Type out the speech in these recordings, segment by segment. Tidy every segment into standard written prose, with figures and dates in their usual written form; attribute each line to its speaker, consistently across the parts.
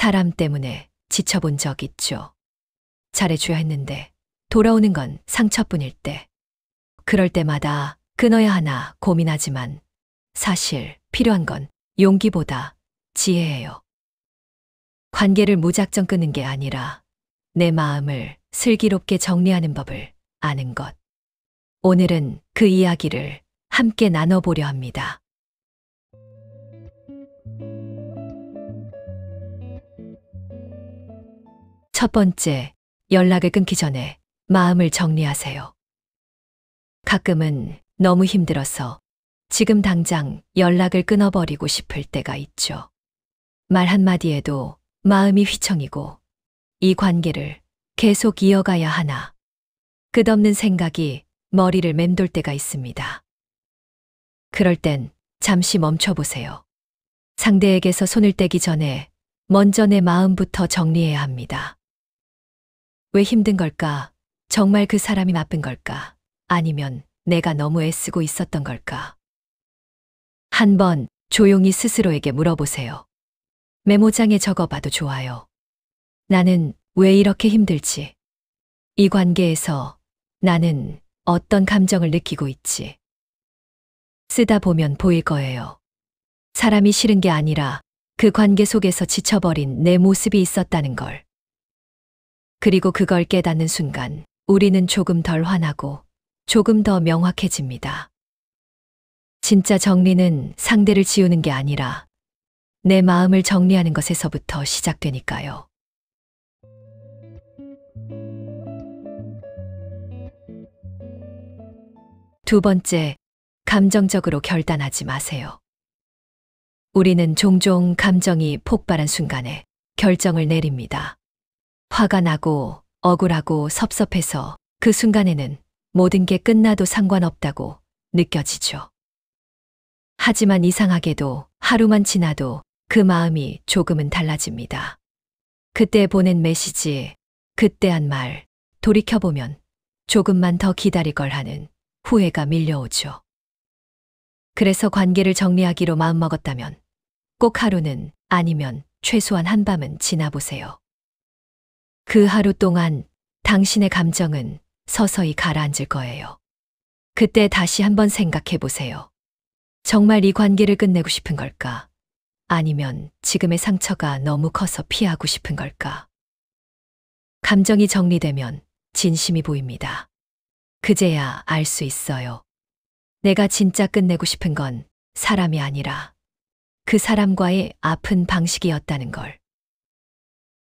Speaker 1: 사람 때문에 지쳐본 적 있죠. 잘해줘야 했는데 돌아오는 건 상처뿐일 때. 그럴 때마다 끊어야 하나 고민하지만 사실 필요한 건 용기보다 지혜예요. 관계를 무작정 끊는 게 아니라 내 마음을 슬기롭게 정리하는 법을 아는 것. 오늘은 그 이야기를 함께 나눠보려 합니다. 첫 번째, 연락을 끊기 전에 마음을 정리하세요. 가끔은 너무 힘들어서 지금 당장 연락을 끊어버리고 싶을 때가 있죠. 말 한마디에도 마음이 휘청이고 이 관계를 계속 이어가야 하나. 끝없는 생각이 머리를 맴돌 때가 있습니다. 그럴 땐 잠시 멈춰보세요. 상대에게서 손을 떼기 전에 먼저 내 마음부터 정리해야 합니다. 왜 힘든 걸까? 정말 그 사람이 나쁜 걸까? 아니면 내가 너무 애쓰고 있었던 걸까? 한번 조용히 스스로에게 물어보세요. 메모장에 적어봐도 좋아요. 나는 왜 이렇게 힘들지? 이 관계에서 나는 어떤 감정을 느끼고 있지? 쓰다 보면 보일 거예요. 사람이 싫은 게 아니라 그 관계 속에서 지쳐버린 내 모습이 있었다는 걸. 그리고 그걸 깨닫는 순간 우리는 조금 덜 화나고 조금 더 명확해집니다. 진짜 정리는 상대를 지우는 게 아니라 내 마음을 정리하는 것에서부터 시작되니까요. 두 번째, 감정적으로 결단하지 마세요. 우리는 종종 감정이 폭발한 순간에 결정을 내립니다. 화가 나고 억울하고 섭섭해서 그 순간에는 모든 게 끝나도 상관없다고 느껴지죠. 하지만 이상하게도 하루만 지나도 그 마음이 조금은 달라집니다. 그때 보낸 메시지, 그때 한 말, 돌이켜보면 조금만 더 기다릴 걸 하는 후회가 밀려오죠. 그래서 관계를 정리하기로 마음먹었다면 꼭 하루는 아니면 최소한 한밤은 지나보세요. 그 하루 동안 당신의 감정은 서서히 가라앉을 거예요. 그때 다시 한번 생각해 보세요. 정말 이 관계를 끝내고 싶은 걸까? 아니면 지금의 상처가 너무 커서 피하고 싶은 걸까? 감정이 정리되면 진심이 보입니다. 그제야 알 수 있어요. 내가 진짜 끝내고 싶은 건 사람이 아니라 그 사람과의 아픈 방식이었다는 걸.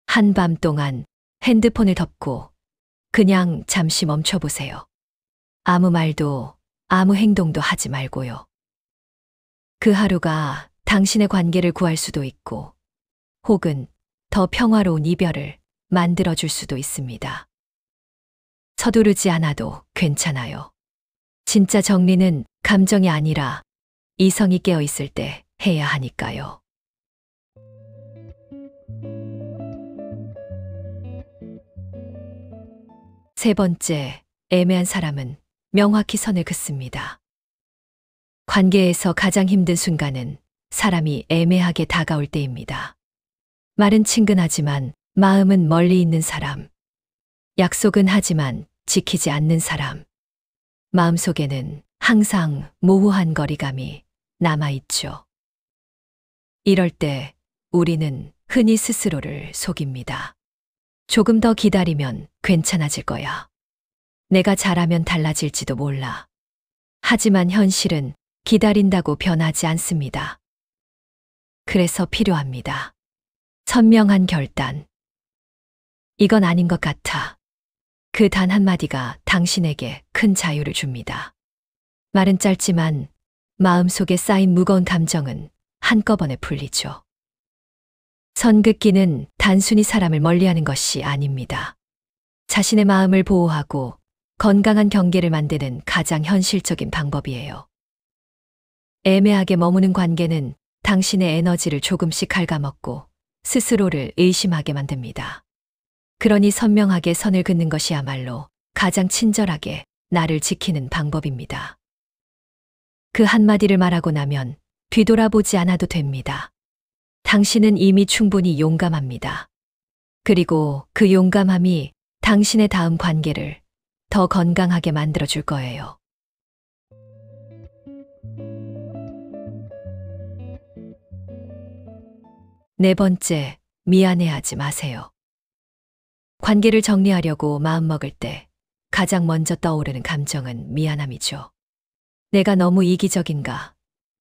Speaker 1: 한밤 동안 핸드폰을 덮고 그냥 잠시 멈춰보세요. 아무 말도 아무 행동도 하지 말고요. 그 하루가 당신의 관계를 구할 수도 있고 혹은 더 평화로운 이별을 만들어줄 수도 있습니다. 서두르지 않아도 괜찮아요. 진짜 정리는 감정이 아니라 이성이 깨어 있을 때 해야 하니까요. 세 번째, 애매한 사람은 명확히 선을 긋습니다. 관계에서 가장 힘든 순간은 사람이 애매하게 다가올 때입니다. 말은 친근하지만 마음은 멀리 있는 사람. 약속은 하지만 지키지 않는 사람. 마음속에는 항상 모호한 거리감이 남아있죠. 이럴 때 우리는 흔히 스스로를 속입니다. 조금 더 기다리면 괜찮아질 거야. 내가 잘하면 달라질지도 몰라. 하지만 현실은 기다린다고 변하지 않습니다. 그래서 필요합니다. 선명한 결단. 이건 아닌 것 같아. 그 단 한마디가 당신에게 큰 자유를 줍니다. 말은 짧지만 마음속에 쌓인 무거운 감정은 한꺼번에 풀리죠. 선 긋기는 단순히 사람을 멀리하는 것이 아닙니다. 자신의 마음을 보호하고 건강한 경계를 만드는 가장 현실적인 방법이에요. 애매하게 머무는 관계는 당신의 에너지를 조금씩 갉아먹고 스스로를 의심하게 만듭니다. 그러니 선명하게 선을 긋는 것이야말로 가장 친절하게 나를 지키는 방법입니다. 그 한마디를 말하고 나면 뒤돌아보지 않아도 됩니다. 당신은 이미 충분히 용감합니다. 그리고 그 용감함이 당신의 다음 관계를 더 건강하게 만들어줄 거예요. 네 번째, 미안해하지 마세요. 관계를 정리하려고 마음먹을 때 가장 먼저 떠오르는 감정은 미안함이죠. 내가 너무 이기적인가?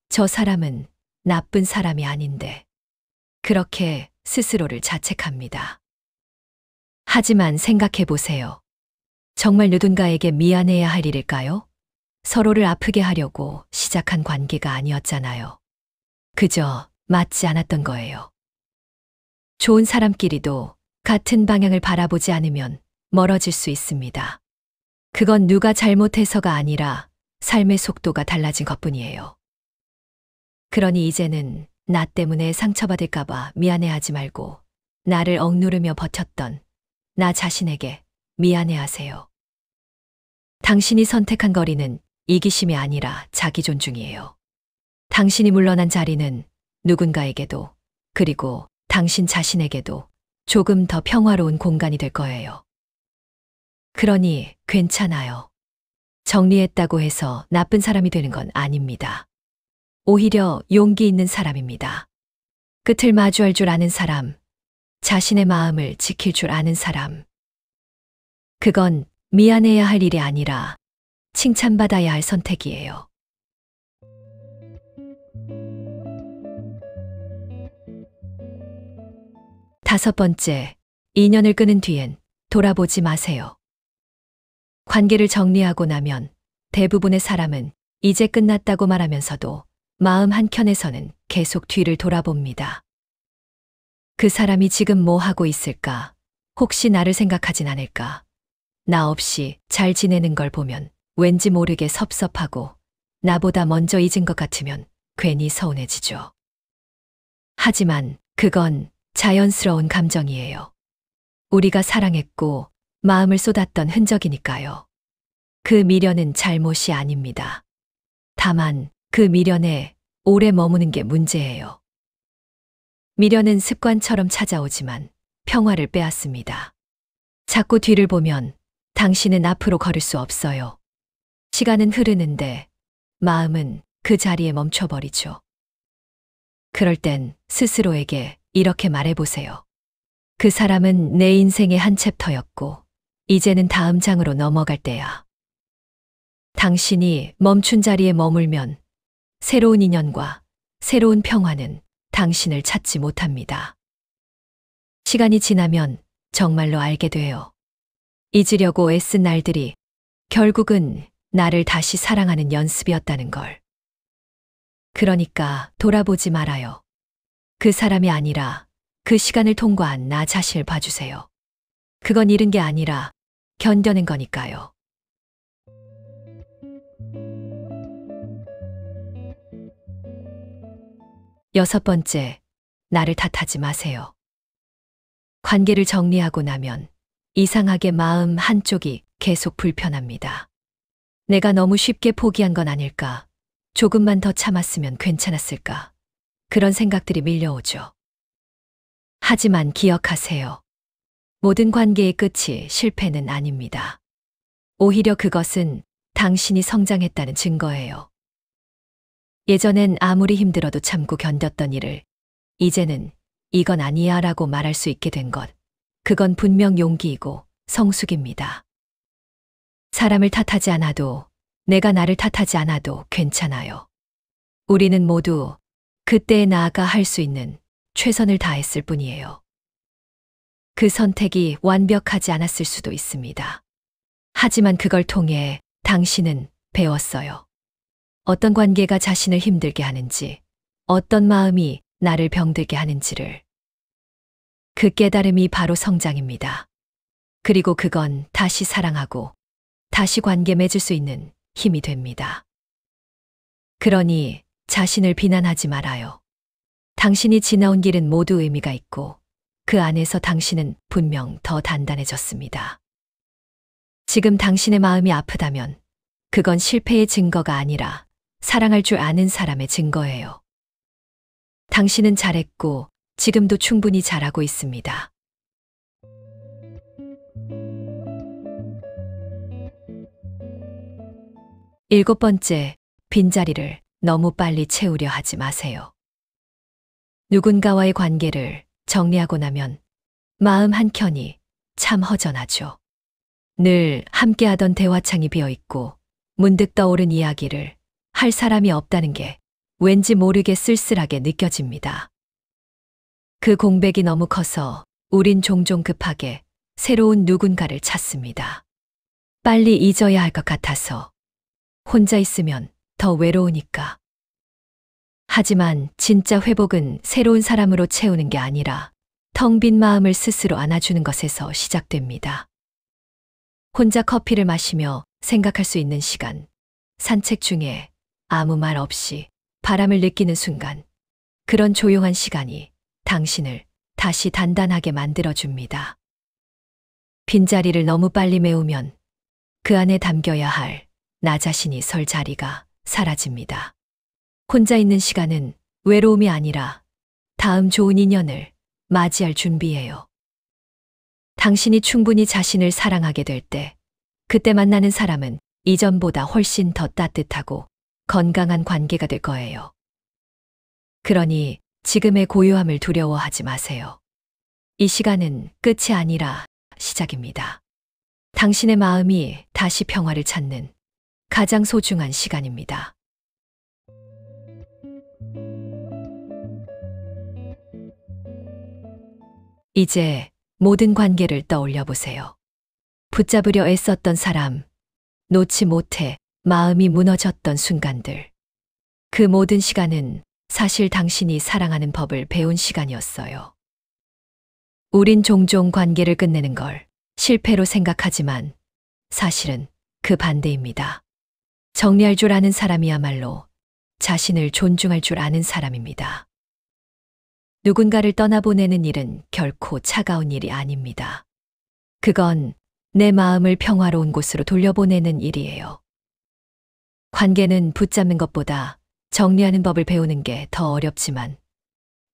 Speaker 1: 저 사람은 나쁜 사람이 아닌데. 그렇게 스스로를 자책합니다. 하지만 생각해 보세요. 정말 누군가에게 미안해야 할 일일까요? 서로를 아프게 하려고 시작한 관계가 아니었잖아요. 그저 맞지 않았던 거예요. 좋은 사람끼리도 같은 방향을 바라보지 않으면 멀어질 수 있습니다. 그건 누가 잘못해서가 아니라 삶의 속도가 달라진 것뿐이에요. 그러니 이제는 나 때문에 상처받을까봐 미안해하지 말고 나를 억누르며 버텼던 나 자신에게 미안해하세요. 당신이 선택한 거리는 이기심이 아니라 자기 존중이에요. 당신이 물러난 자리는 누군가에게도 그리고 당신 자신에게도 조금 더 평화로운 공간이 될 거예요. 그러니 괜찮아요. 정리했다고 해서 나쁜 사람이 되는 건 아닙니다. 오히려 용기 있는 사람입니다. 끝을 마주할 줄 아는 사람, 자신의 마음을 지킬 줄 아는 사람. 그건 미안해야 할 일이 아니라 칭찬받아야 할 선택이에요. 다섯 번째, 인연을 끊은 뒤엔 돌아보지 마세요. 관계를 정리하고 나면 대부분의 사람은 이제 끝났다고 말하면서도 마음 한켠에서는 계속 뒤를 돌아봅니다. 그 사람이 지금 뭐 하고 있을까? 혹시 나를 생각하진 않을까? 나 없이 잘 지내는 걸 보면 왠지 모르게 섭섭하고 나보다 먼저 잊은 것 같으면 괜히 서운해지죠. 하지만 그건 자연스러운 감정이에요. 우리가 사랑했고 마음을 쏟았던 흔적이니까요. 그 미련은 잘못이 아닙니다. 다만 그 미련에 오래 머무는 게 문제예요. 미련은 습관처럼 찾아오지만 평화를 빼앗습니다. 자꾸 뒤를 보면 당신은 앞으로 걸을 수 없어요. 시간은 흐르는데 마음은 그 자리에 멈춰버리죠. 그럴 땐 스스로에게 이렇게 말해보세요. 그 사람은 내 인생의 한 챕터였고 이제는 다음 장으로 넘어갈 때야. 당신이 멈춘 자리에 머물면 새로운 인연과 새로운 평화는 당신을 찾지 못합니다. 시간이 지나면 정말로 알게 돼요. 잊으려고 애쓴 날들이 결국은 나를 다시 사랑하는 연습이었다는 걸. 그러니까 돌아보지 말아요. 그 사람이 아니라 그 시간을 통과한 나 자신을 봐주세요. 그건 잃은 게 아니라 견뎌낸 거니까요. 여섯 번째, 나를 탓하지 마세요. 관계를 정리하고 나면 이상하게 마음 한쪽이 계속 불편합니다. 내가 너무 쉽게 포기한 건 아닐까? 조금만 더 참았으면 괜찮았을까? 그런 생각들이 밀려오죠. 하지만 기억하세요. 모든 관계의 끝이 실패는 아닙니다. 오히려 그것은 당신이 성장했다는 증거예요. 예전엔 아무리 힘들어도 참고 견뎠던 일을 이제는 이건 아니야 라고 말할 수 있게 된 것. 그건 분명 용기이고 성숙입니다. 사람을 탓하지 않아도 내가 나를 탓하지 않아도 괜찮아요. 우리는 모두 그때의 나아가 할 수 있는 최선을 다했을 뿐이에요. 그 선택이 완벽하지 않았을 수도 있습니다. 하지만 그걸 통해 당신은 배웠어요. 어떤 관계가 자신을 힘들게 하는지, 어떤 마음이 나를 병들게 하는지를. 그 깨달음이 바로 성장입니다. 그리고 그건 다시 사랑하고 다시 관계 맺을 수 있는 힘이 됩니다. 그러니 자신을 비난하지 말아요. 당신이 지나온 길은 모두 의미가 있고 그 안에서 당신은 분명 더 단단해졌습니다. 지금 당신의 마음이 아프다면 그건 실패의 증거가 아니라 사랑할 줄 아는 사람의 증거예요. 당신은 잘했고 지금도 충분히 잘하고 있습니다. 일곱 번째, 빈자리를 너무 빨리 채우려 하지 마세요. 누군가와의 관계를 정리하고 나면 마음 한켠이 참 허전하죠. 늘 함께하던 대화창이 비어 있고 문득 떠오른 이야기를 할 사람이 없다는 게 왠지 모르게 쓸쓸하게 느껴집니다. 그 공백이 너무 커서 우린 종종 급하게 새로운 누군가를 찾습니다. 빨리 잊어야 할 것 같아서, 혼자 있으면 더 외로우니까. 하지만 진짜 회복은 새로운 사람으로 채우는 게 아니라 텅 빈 마음을 스스로 안아주는 것에서 시작됩니다. 혼자 커피를 마시며 생각할 수 있는 시간, 산책 중에 아무 말 없이 바람을 느끼는 순간, 그런 조용한 시간이 당신을 다시 단단하게 만들어줍니다. 빈자리를 너무 빨리 메우면 그 안에 담겨야 할 나 자신이 설 자리가 사라집니다. 혼자 있는 시간은 외로움이 아니라 다음 좋은 인연을 맞이할 준비예요. 당신이 충분히 자신을 사랑하게 될 때, 그때 만나는 사람은 이전보다 훨씬 더 따뜻하고 건강한 관계가 될 거예요. 그러니 지금의 고요함을 두려워하지 마세요. 이 시간은 끝이 아니라 시작입니다. 당신의 마음이 다시 평화를 찾는 가장 소중한 시간입니다. 이제 모든 관계를 떠올려 보세요. 붙잡으려 애썼던 사람, 놓지 못해 마음이 무너졌던 순간들. 그 모든 시간은 사실 당신이 사랑하는 법을 배운 시간이었어요. 우린 종종 관계를 끝내는 걸 실패로 생각하지만 사실은 그 반대입니다. 정리할 줄 아는 사람이야말로 자신을 존중할 줄 아는 사람입니다. 누군가를 떠나보내는 일은 결코 차가운 일이 아닙니다. 그건 내 마음을 평화로운 곳으로 돌려보내는 일이에요. 관계는 붙잡는 것보다 정리하는 법을 배우는 게 더 어렵지만,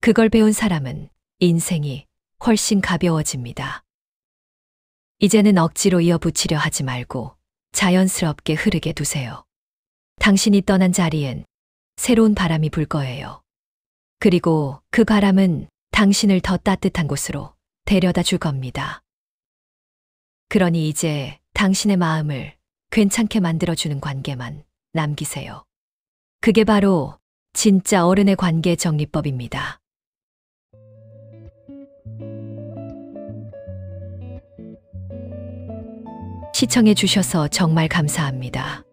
Speaker 1: 그걸 배운 사람은 인생이 훨씬 가벼워집니다. 이제는 억지로 이어붙이려 하지 말고 자연스럽게 흐르게 두세요. 당신이 떠난 자리엔 새로운 바람이 불 거예요. 그리고 그 바람은 당신을 더 따뜻한 곳으로 데려다 줄 겁니다. 그러니 이제 당신의 마음을 괜찮게 만들어주는 관계만 남기세요. 그게 바로 진짜 어른의 관계 정리법입니다. 시청해 주셔서 정말 감사합니다.